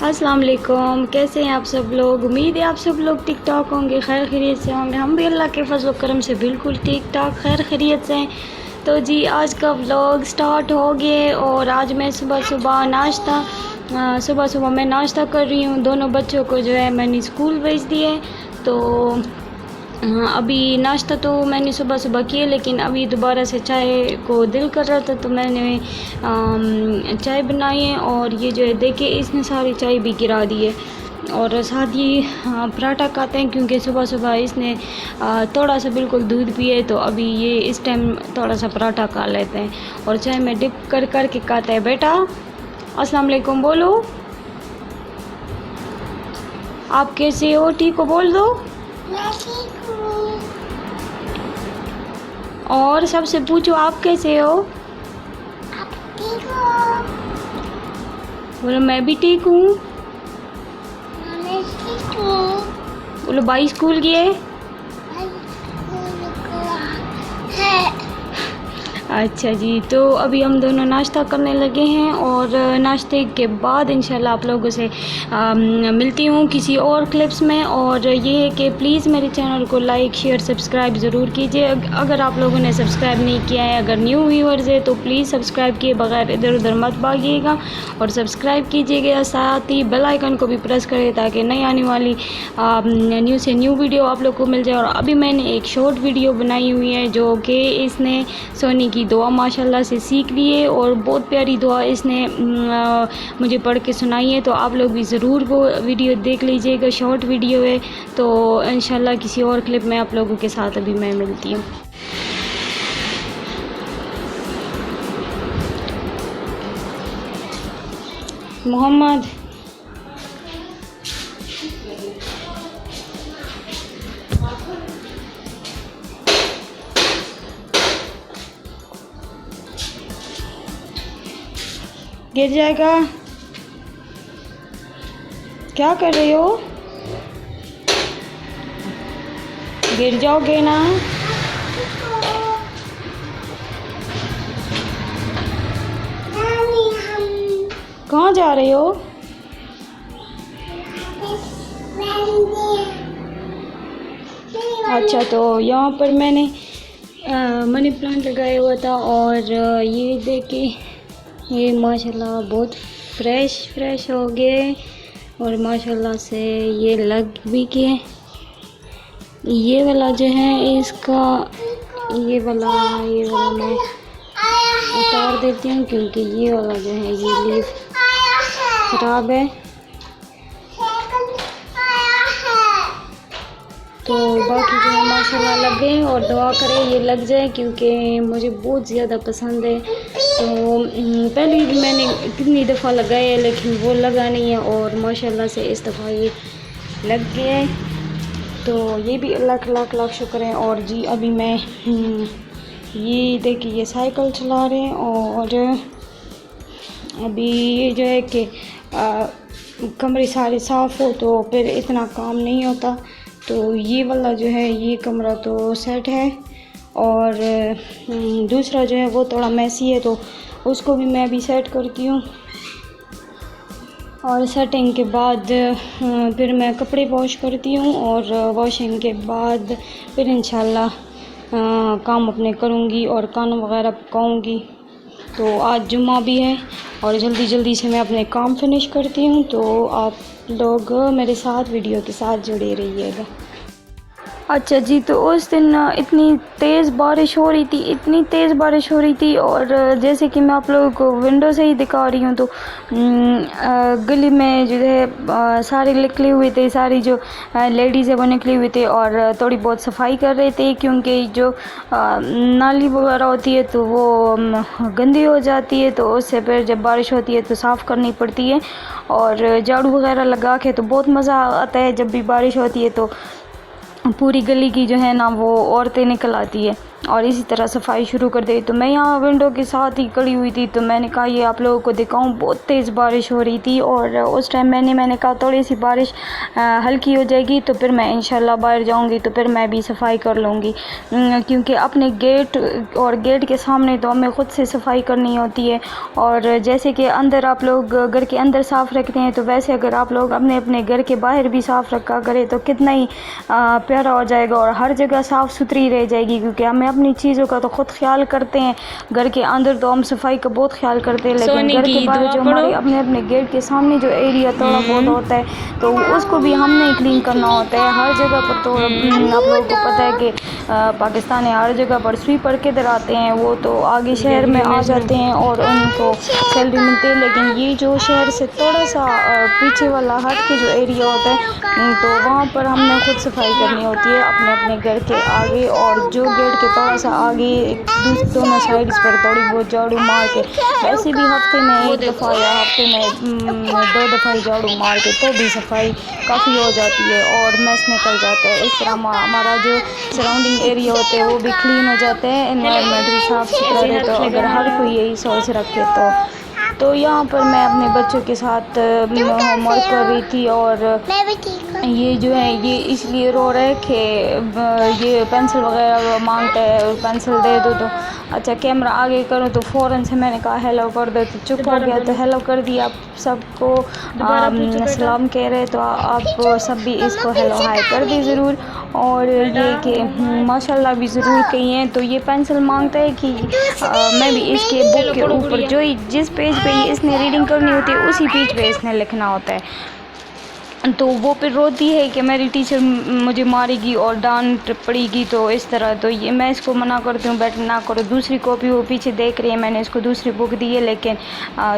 अस्सलाम वालेकुम, कैसे हैं आप सब लोग। उम्मीद है आप सब लोग ठीक ठाक होंगे, खैर खैरियत से होंगे। हम भी अल्लाह के फजल करम से बिल्कुल ठीक ठाक खैर खैरियत से हैं। तो जी आज का व्लॉग स्टार्ट हो गया और आज मैं सुबह सुबह मैं नाश्ता कर रही हूँ। दोनों बच्चों को जो है मैंने स्कूल भेज दिए। तो अभी नाश्ता तो मैंने सुबह सुबह किया, लेकिन अभी दोबारा से चाय को दिल कर रहा था तो मैंने चाय बनाई है। और ये जो है देखिए इसने सारी चाय भी गिरा दी है। और साथ ही पराठा खाते हैं क्योंकि सुबह सुबह इसने थोड़ा सा बिल्कुल दूध पिए, तो अभी ये इस टाइम थोड़ा सा पराठा खा लेते हैं और चाय में डिप कर कर के खाता है। बेटा अस्सलाम वालेकुम बोलो, आप कैसे हो? ठीक हो? बोल दो। मैं ठीक हूँ। और सबसे पूछो आप कैसे हो? आप ठीक हो? बोलो मैं भी ठीक हूँ। मैं ठीक हूँ। बोलो भाई स्कूल गए? मैं स्कूल गया है। अच्छा जी, तो अभी हम दोनों नाश्ता करने लगे हैं और नाश्ते के बाद इंशाल्लाह आप लोगों से मिलती हूँ किसी और क्लिप्स में। और ये है कि प्लीज़ मेरे चैनल को लाइक शेयर सब्सक्राइब ज़रूर कीजिए। अगर आप लोगों ने सब्सक्राइब नहीं किया है, अगर न्यू व्यूअर्स है तो प्लीज़ सब्सक्राइब किए बगैर इधर उधर मत भागिएगा और सब्सक्राइब कीजिएगा। साथ ही बेल आइकन को भी प्रेस करें ताकि नई आने वाली न्यू से न्यू वीडियो आप लोग को मिल जाए। और अभी मैंने एक शॉर्ट वीडियो बनाई हुई है जो कि इसने सोनी की दुआ माशाल्लाह से सीख ली है और बहुत प्यारी दुआ इसने मुझे पढ़ के सुनाई है। तो आप लोग भी ज़रूर वो वीडियो देख लीजिएगा, शॉर्ट वीडियो है। तो इंशाल्लाह किसी और क्लिप में आप लोगों के साथ अभी मैं मिलती हूँ। मोहम्मद गिर जाएगा, क्या कर रहे हो? गिर जाओगे ना। कहाँ जा रहे हो? अच्छा, तो यहाँ पर मैंने मनी प्लांट लगाया हुआ था और ये देखिए ये माशाल्लाह बहुत फ्रेश हो गए और माशाल्लाह से ये लग भी गए। ये वाला जो है इसका ये वाला मैं उतार देती हूँ क्योंकि ये वाला जो है ये लीफ ख़राब है। तो बाकी जो है माशाल्लाह लग गए और दुआ करें ये लग जाए क्योंकि मुझे बहुत ज़्यादा पसंद है। तो पहले भी मैंने कितनी दफ़ा लगाया है लेकिन वो लगा नहीं है और माशाल्लाह से इस दफ़ा ये लग गया है। तो ये भी अल्लाह का लाख लाख शुक्र है। और जी अभी मैं ये देखिए ये साइकिल चला रहे हैं और अभी ये जो है कि कमरे सारे साफ़ हो तो फिर इतना काम नहीं होता। तो ये वाला जो है ये कमरा तो सेट है और दूसरा जो है वो थोड़ा मैसी है तो उसको भी मैं अभी सेट करती हूँ। और सेटिंग के बाद फिर मैं कपड़े वॉश करती हूँ और वॉशिंग के बाद फिर इंशाल्लाह काम अपने करूँगी और खाना वगैरह पकाऊँगी। तो आज जुम्मा भी है और जल्दी जल्दी से मैं अपने काम फिनिश करती हूँ। तो आप लोग मेरे साथ वीडियो के साथ जुड़े रहिएगा। अच्छा जी, तो उस दिन इतनी तेज़ बारिश हो रही थी और जैसे कि मैं आप लोगों को विंडो से ही दिखा रही हूँ तो गली में जो है सारे निकले हुए थे, सारी जो लेडीज़ है वो निकली हुई थे और थोड़ी बहुत सफाई कर रहे थे क्योंकि जो नाली वगैरह होती है तो वो गंदी हो जाती है। तो उससे फिर जब बारिश होती है तो साफ़ करनी पड़ती है और झाड़ू वगैरह लगा के तो बहुत मज़ा आता है। जब भी बारिश होती है तो पूरी गली की जो है ना वो औरतें निकल आती है। और इसी तरह सफाई शुरू कर दी। तो मैं यहाँ विंडो के साथ ही खड़ी हुई थी, तो मैंने कहा ये आप लोगों को दिखाऊं। बहुत तेज़ बारिश हो रही थी और उस टाइम मैंने कहा थोड़ी सी बारिश हल्की हो जाएगी तो फिर मैं इंशाल्लाह बाहर जाऊंगी, तो फिर मैं भी सफाई कर लूँगी, क्योंकि अपने गेट और गेट के सामने तो हमें ख़ुद से सफाई करनी होती है। और जैसे कि अंदर आप लोग घर के अंदर साफ़ रखते हैं, तो वैसे अगर आप लोग अपने घर के बाहर भी साफ़ रखा करें तो कितना ही प्यारा हो जाएगा और हर जगह साफ़ सुथरी रह जाएगी। क्योंकि हमें अपनी चीज़ों का तो ख़ुद ख्याल करते हैं, घर के अंदर तो हम सफाई का बहुत ख्याल करते हैं, लेकिन घर के बाहर जो हमारे अपने गेट के सामने जो एरिया थोड़ा बहुत होता है तो उसको भी हमने ही क्लीन करना होता है हर जगह पर। तो आप लोगों को पता है कि पाकिस्तान में हर जगह पर स्वीपर किधर आते हैं, वो तो आगे शहर में आ जाते हैं और उनको सैलरी मिलती है, लेकिन ये जो शहर से थोड़ा सा पीछे वाला हट के जो एरिया होता है तो वहाँ पर हमने खुद सफाई करनी होती है अपने घर के आगे, और जो गेट के थोड़ा सा आगे दोनों साइड्स पर थोड़ी बहुत झाड़ू मार के, वैसे भी हफ्ते में एक दफ़ा या हफ्ते में 2 दफ़ा ही झाड़ू मार के तो भी सफाई काफ़ी हो जाती है और मैस निकल जाता है। इस तरह हमारा जो सराउंडिंग एरिया होते हैं वो भी क्लीन हो जाते हैं, एनवायरनमेंट भी साफ़ सुथरा रहता है। तो अगर हर कोई यही सोच रखे तो यहाँ पर मैं अपने बच्चों के साथ होमवर्क कर रही थी, और ये जो है ये इसलिए रो रहा है कि ये पेंसिल वगैरह मांगता है और पेंसिल दे दो। तो अच्छा कैमरा आगे करो तो फ़ौरन से मैंने कहा हेलो कर दो, तो चुप हो गया, तो हेलो कर दिया। आप सबको सलाम कह रहे, तो आप सब भी इसको हेलो हाय कर दी ज़रूर। और ये कि माशाल्लाह भी ज़रूर कहिए। तो ये पेंसिल मांगता है कि मैं भी इसके बुक के ऊपर जिस पेज पे इसने रीडिंग करनी होती है उसी पेज पे इसने लिखना होता है। तो वो फिर रोती है कि मेरी टीचर मुझे मारेगी और डांट पड़ेगी, तो इस तरह। तो ये मैं इसको मना करती हूँ बैठ ना करो। दूसरी कॉपी वो पीछे देख रही है, मैंने इसको दूसरी बुक दी है, लेकिन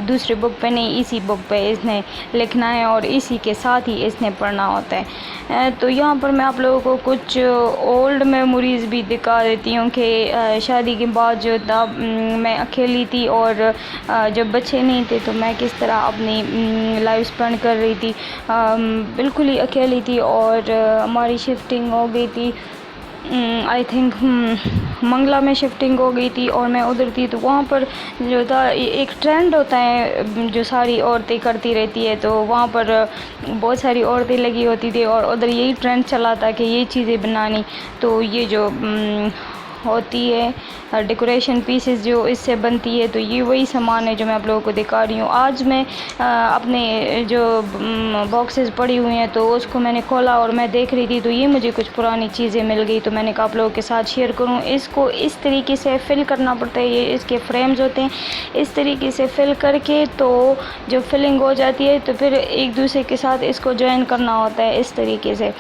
दूसरी बुक पे नहीं, इसी बुक पे इसने लिखना है और इसी के साथ ही इसने पढ़ना होता है। तो यहाँ पर मैं आप लोगों को कुछ ओल्ड मेमोरीज़ भी दिखा देती हूँ कि शादी के बाद जो था मैं अकेली थी और जब बच्चे नहीं थे तो मैं किस तरह अपनी लाइफ स्पेंड कर रही थी। बिल्कुल ही अकेली थी और हमारी शिफ्टिंग हो गई थी, आई थिंक मंगला में शिफ्टिंग हो गई थी और मैं उधर थी। तो वहाँ पर जो था एक ट्रेंड होता है जो सारी औरतें करती रहती है, तो वहाँ पर बहुत सारी औरतें लगी होती थी और उधर यही ट्रेंड चला था कि ये चीज़ें बनानी। तो ये जो होती है डेकोरेशन पीसेस जो इससे बनती है, तो ये वही सामान है जो मैं आप लोगों को दिखा रही हूँ। आज मैं अपने जो बॉक्सेस पड़ी हुई हैं तो उसको मैंने खोला और मैं देख रही थी, तो ये मुझे कुछ पुरानी चीज़ें मिल गई, तो मैंने कहा आप लोगों के साथ शेयर करूँ। इसको इस तरीके से फिल करना पड़ता है, ये इसके फ्रेम्स होते हैं, इस तरीके से फिल करके तो जो फिलिंग हो जाती है तो फिर एक दूसरे के साथ इसको जॉइन करना होता है इस तरीके से।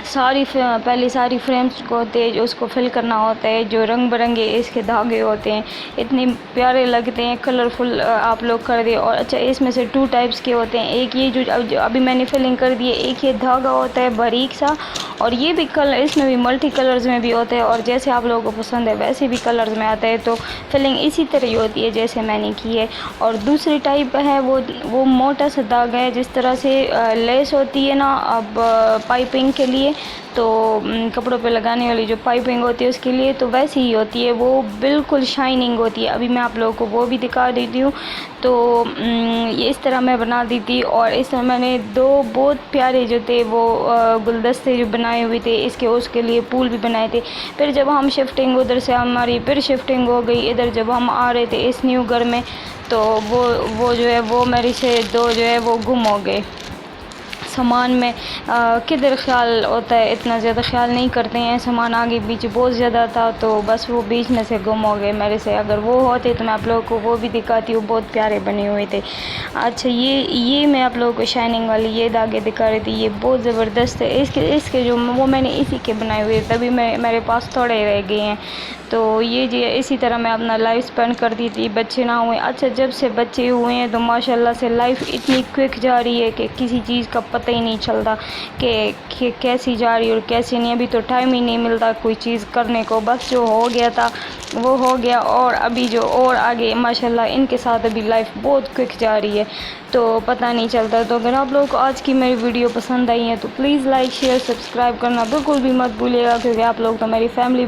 पहले सारी फ्रेम्स को होते हैं जो उसको फिल करना होता है, जो रंग बिरंगे इसके धागे होते हैं, इतने प्यारे लगते हैं, कलरफुल आप लोग कर दे। और अच्छा इसमें से 2 टाइप्स के होते हैं, एक ये जो अभी मैंने फिलिंग कर दी है, एक ये धागा होता है बारीक सा, और ये भी कलर इसमें भी मल्टी कलर्स में भी होता है और जैसे आप लोगों को पसंद है वैसे भी कलर्स में आता है। तो फिलिंग इसी तरह ही होती है जैसे मैंने की है। और दूसरी टाइप है वो मोटा सा धागा है, जिस तरह से लेस होती है ना अब पाइपिंग के लिए, तो कपड़ों पे लगाने वाली जो पाइपिंग होती है उसके लिए, तो वैसी ही होती है, वो बिल्कुल शाइनिंग होती है। अभी मैं आप लोगों को वो भी दिखा देती हूँ। तो ये इस तरह मैं बना दी थी और इस तरह मैंने 2 बहुत प्यारे जो थे वो गुलदस्ते जो बनाए हुए थे, इसके उसके लिए फूल भी बनाए थे। फिर जब हम शिफ्टिंग उधर से हमारी फिर शिफ्टिंग हो गई इधर, जब हम आ रहे थे इस न्यू घर में, तो वो जो है वो मेरे से 2 जो है वो गुम हो गए। सामान में किधर ख्याल होता है, इतना ज़्यादा ख्याल नहीं करते हैं, सामान आगे पीछे बहुत ज़्यादा था तो बस वो बीच में से गुम हो गए मेरे से। अगर वो होते तो मैं आप लोगों को वो भी दिखाती हूँ, बहुत प्यारे बने हुए थे। अच्छा ये मैं आप लोगों को शाइनिंग वाली ये धागे दिखा रही थी, ये बहुत ज़बरदस्त है। इसके जो वो मैंने इसी के बनाए हुए, तभी मेरे पास थोड़े रह गए हैं। तो ये जो इसी तरह मैं अपना लाइफ स्पेंड करती थी, बच्चे ना हुए। अच्छा जब से बच्चे हुए हैं तो माशाल्लाह से लाइफ इतनी क्विक जा रही है कि किसी चीज़ का पता ही नहीं चलता कि कैसी जा रही है और कैसी नहीं। अभी तो टाइम ही नहीं मिलता कोई चीज़ करने को, बस जो हो गया था वो हो गया और अभी जो और आगे माशाल्लाह इनके साथ अभी लाइफ बहुत क्विक जा रही है, तो पता नहीं चलता। तो अगर आप लोगों को आज की मेरी वीडियो पसंद आई है तो प्लीज़ लाइक शेयर सब्सक्राइब करना बिल्कुल भी मत भूलिएगा, क्योंकि आप लोग तो मेरी फैमिली